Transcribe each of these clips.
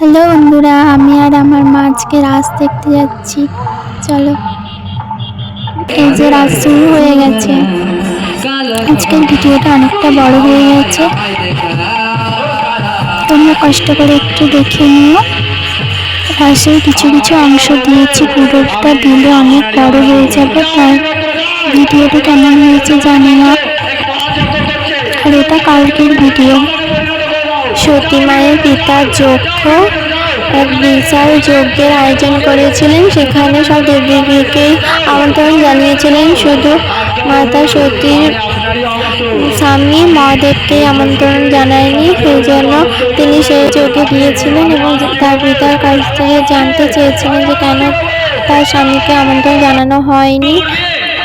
Hello বন্ধুরা, আমি আর আমার মা আজকে রাস দেখতে যাচ্ছি। চলো, এই যে রাস শুরু হয়ে গেছে। আজকের ভিডিওটা অনেকটা বড় হয়ে গেছে, তোমরা কষ্ট করে একটু দেখে নিও। রাসের কিছু কিছু অংশ দিয়েছি, পুরোটা দিলে অনেক বড় হয়ে যাবে, তাই ভিডিওটি কেমন হয়েছে জানি না। আর এটা কালকের ভিডিও। সতী মায়ের পিতার যজ্ঞ, এক বিশাল যজ্ঞের আয়োজন করেছিলেন। সেখানে সব দেবদেবীকেই আমন্ত্রণ জানিয়েছিলেন, শুধু মাতা সতীর স্বামী মহাদেবকে আমন্ত্রণ জানায়নি। সেই জন্য তিনি সেই যজ্ঞে গিয়েছিলেন এবং তার পিতার কাছ থেকে জানতে চেয়েছিলেন যে কেন তার স্বামীকে আমন্ত্রণ জানানো হয়নি।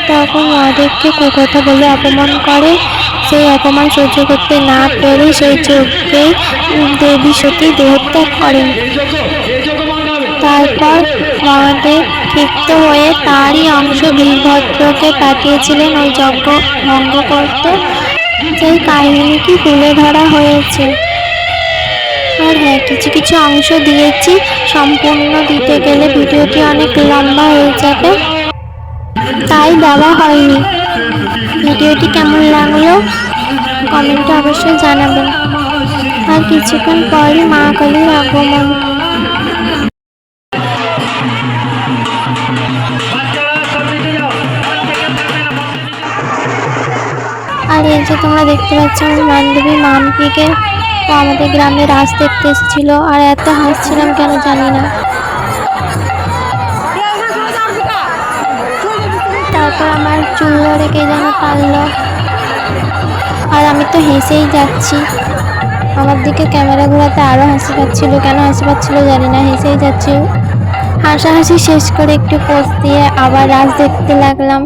তখন মহাদেবকে কুকথা বলে অপমান করে। সেই অপমান সহ্য করতে না পেরে সেই যজ্ঞে দেবী সতী দেহত্যাগ করেন। তারপর মহাদেব ক্ষিপ্ত হয়ে তারই অংশ বীরভদ্রকে পাঠিয়েছিলেন ওই যজ্ঞ ভঙ্গ করতে। সেই কাহিনীটি তুলে ধরা হয়েছে। আর হ্যাঁ, কিছু কিছু অংশ দিয়েছি, সম্পূর্ণ দিতে গেলে ভিডিওটি অনেক লম্বা হয়ে যাবে, তাই দেওয়া হয়নি। ভিডিওটি কেমন লাগলো কমেন্টে অবশ্যই জানাবেন। আর কিছুক্ষণ পরই মা কালীর আগমন। আর এই যে তোমরা দেখতে পাচ্ছ আমার বান্ধবী মাম্পিকে, ও আমাদের গ্রামে রাস দেখতে এসেছিল। আর এত হাসছিলাম কেন জানি না। তারপর আমার চুল রেখে যেন টানলো, আর আমি তো হেসেই যাচ্ছি। আমার দিকে ক্যামেরা ঘোরাতে আরও হাসি পাচ্ছিল, কেন হাসি পাচ্ছিল জানি না, হেসেই যাচ্ছি। হাসাহাসি শেষ করে একটু পোজ দিয়ে আবার রাস দেখতে লাগলাম।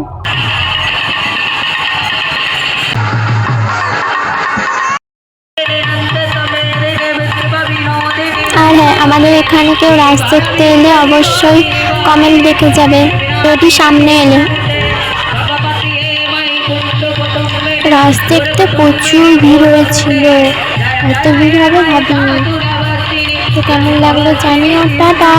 আর হ্যাঁ, আমাদের এখানে কেউ রাস দেখতে এলে অবশ্যই কমেন্ট দেখে যাবে, যদি সামনে এলে। রাস দেখতে প্রচুর ভিড় হয়েছিল, এত ভিড় হবে ভাবিনি। তো কেমন লাগলো জানিও। টাটা।